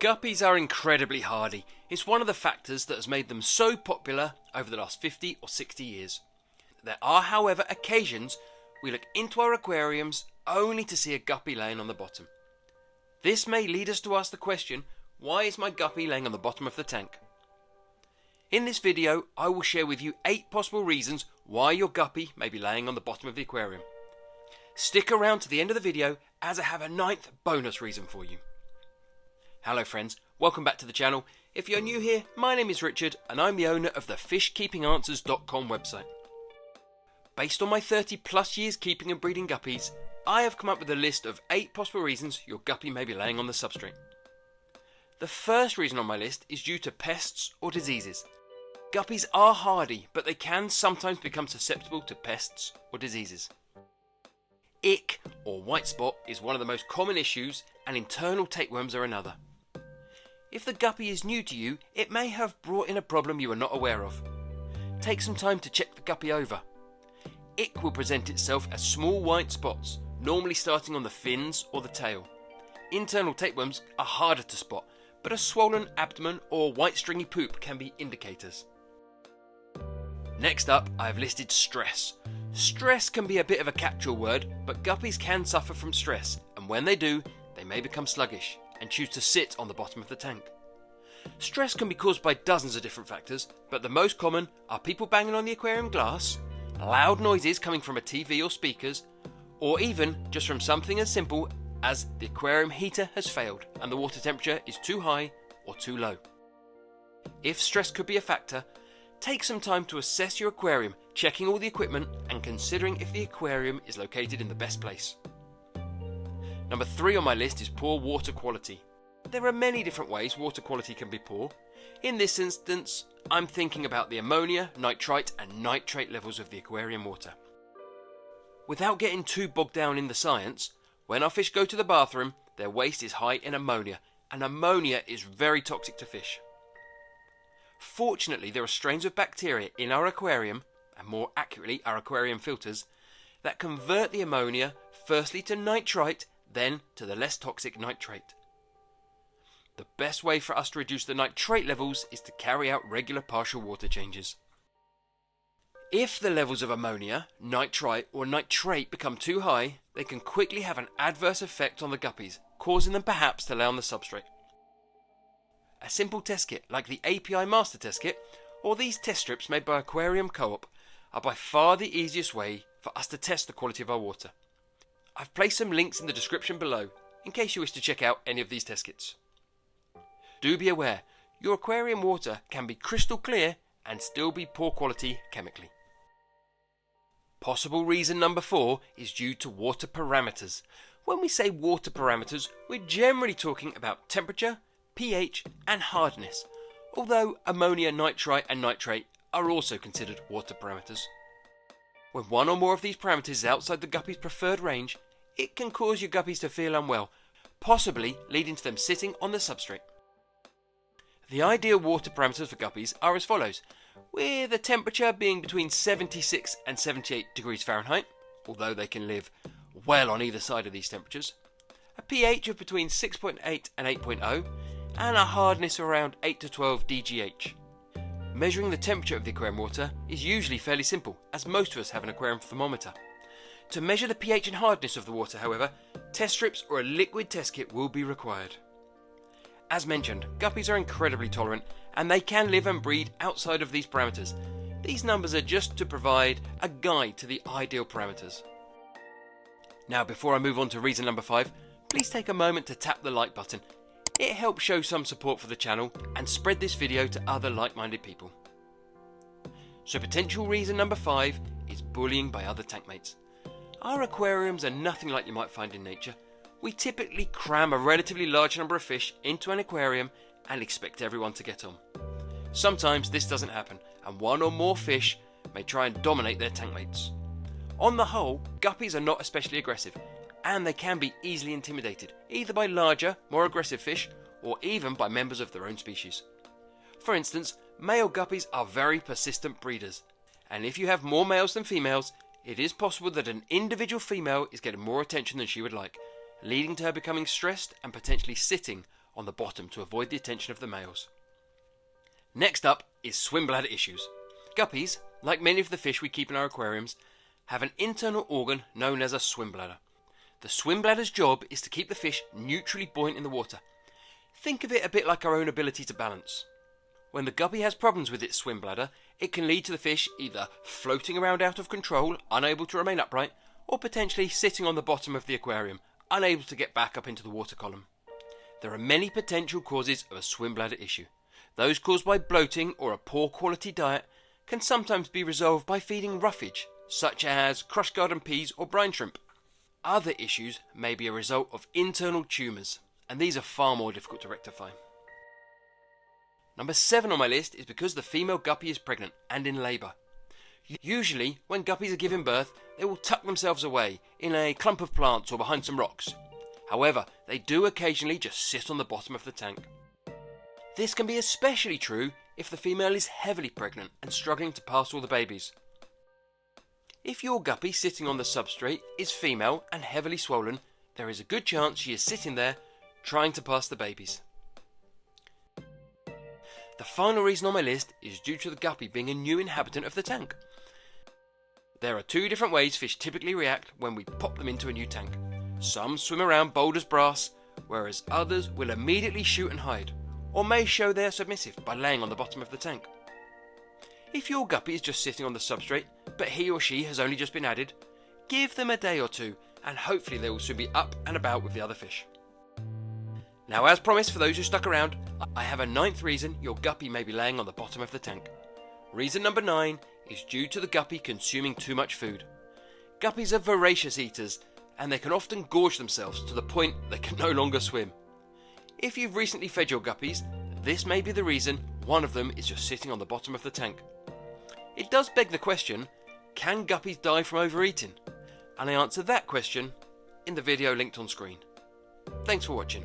Guppies are incredibly hardy. It's one of the factors that has made them so popular over the last 50 or 60 years. There are, however, occasions we look into our aquariums only to see a guppy laying on the bottom. This may lead us to ask the question, why is my guppy laying on the bottom of the tank? In this video, I will share with you 8 possible reasons why your guppy may be laying on the bottom of the aquarium. Stick around to the end of the video as I have a 9th bonus reason for you. Hello friends, welcome back to the channel. If you're new here, my name is Richard and I'm the owner of the fishkeepinganswers.com website. Based on my 30 plus years keeping and breeding guppies, I have come up with a list of 8 possible reasons your guppy may be laying on the substrate. The first reason on my list is due to pests or diseases. Guppies are hardy, but they can sometimes become susceptible to pests or diseases. Ick or white spot is one of the most common issues, and internal tapeworms are another. If the guppy is new to you, it may have brought in a problem you are not aware of. Take some time to check the guppy over. Ick will present itself as small white spots, normally starting on the fins or the tail. Internal tapeworms are harder to spot, but a swollen abdomen or white stringy poop can be indicators. Next up, I have listed stress. Stress can be a bit of a catch-all word, but guppies can suffer from stress, and when they do, they may become sluggish and choose to sit on the bottom of the tank. Stress can be caused by dozens of different factors, but the most common are people banging on the aquarium glass, loud noises coming from a TV or speakers, or even just from something as simple as the aquarium heater has failed and the water temperature is too high or too low. If stress could be a factor, take some time to assess your aquarium, checking all the equipment and considering if the aquarium is located in the best place. Number 3 on my list is poor water quality. There are many different ways water quality can be poor. In this instance, I'm thinking about the ammonia, nitrite and nitrate levels of the aquarium water. Without getting too bogged down in the science, when our fish go to the bathroom, their waste is high in ammonia, and ammonia is very toxic to fish. Fortunately, there are strains of bacteria in our aquarium, and more accurately our aquarium filters, that convert the ammonia firstly to nitrite, then to the less toxic nitrate. The best way for us to reduce the nitrate levels is to carry out regular partial water changes. If the levels of ammonia, nitrite or nitrate become too high, they can quickly have an adverse effect on the guppies, causing them perhaps to lay on the substrate. A simple test kit like the API Master Test Kit or these test strips made by Aquarium Co-op are by far the easiest way for us to test the quality of our water. I've placed some links in the description below in case you wish to check out any of these test kits. Do be aware, your aquarium water can be crystal clear and still be poor quality chemically. Possible reason number 4 is due to water parameters. When we say water parameters, we're generally talking about temperature, pH and hardness, although ammonia, nitrite and nitrate are also considered water parameters. When one or more of these parameters is outside the guppy's preferred range, it can cause your guppies to feel unwell, possibly leading to them sitting on the substrate. The ideal water parameters for guppies are as follows, with a temperature being between 76 and 78 degrees Fahrenheit, although they can live well on either side of these temperatures, a pH of between 6.8 and 8.0, and a hardness of around 8 to 12 dGH. Measuring the temperature of the aquarium water is usually fairly simple, as most of us have an aquarium thermometer. To measure the pH and hardness of the water, however, test strips or a liquid test kit will be required. As mentioned, guppies are incredibly tolerant and they can live and breed outside of these parameters. These numbers are just to provide a guide to the ideal parameters. Now, before I move on to reason number 5, please take a moment to tap the like button. It helps show some support for the channel and spread this video to other like-minded people. So potential reason number 5 is bullying by other tank mates. Our aquariums are nothing like you might find in nature. We typically cram a relatively large number of fish into an aquarium and expect everyone to get on. Sometimes this doesn't happen and one or more fish may try and dominate their tank mates. On the whole, guppies are not especially aggressive and they can be easily intimidated, either by larger, more aggressive fish or even by members of their own species. For instance, male guppies are very persistent breeders, and if you have more males than females, it is possible that an individual female is getting more attention than she would like, leading to her becoming stressed and potentially sitting on the bottom to avoid the attention of the males. Next up is swim bladder issues. Guppies, like many of the fish we keep in our aquariums, have an internal organ known as a swim bladder. The swim bladder's job is to keep the fish neutrally buoyant in the water. Think of it a bit like our own ability to balance. When the guppy has problems with its swim bladder, it can lead to the fish either floating around out of control, unable to remain upright, or potentially sitting on the bottom of the aquarium, unable to get back up into the water column. There are many potential causes of a swim bladder issue. Those caused by bloating or a poor quality diet can sometimes be resolved by feeding roughage, such as crushed garden peas or brine shrimp. Other issues may be a result of internal tumours, and these are far more difficult to rectify. Number 7 on my list is because the female guppy is pregnant and in labour. Usually, when guppies are giving birth, they will tuck themselves away in a clump of plants or behind some rocks. However, they do occasionally just sit on the bottom of the tank. This can be especially true if the female is heavily pregnant and struggling to pass all the babies. If your guppy sitting on the substrate is female and heavily swollen, there is a good chance she is sitting there trying to pass the babies. The final reason on my list is due to the guppy being a new inhabitant of the tank. There are 2 different ways fish typically react when we pop them into a new tank. Some swim around bold as brass, whereas others will immediately shoot and hide, or may show they are submissive by laying on the bottom of the tank. If your guppy is just sitting on the substrate, but he or she has only just been added, give them a day or 2, and hopefully they will soon be up and about with the other fish. Now, as promised, for those who stuck around, I have a 9th reason your guppy may be laying on the bottom of the tank. Reason number 9 is due to the guppy consuming too much food. Guppies are voracious eaters, and they can often gorge themselves to the point they can no longer swim. If you've recently fed your guppies, this may be the reason one of them is just sitting on the bottom of the tank. It does beg the question, can guppies die from overeating? And I answer that question in the video linked on screen. Thanks for watching.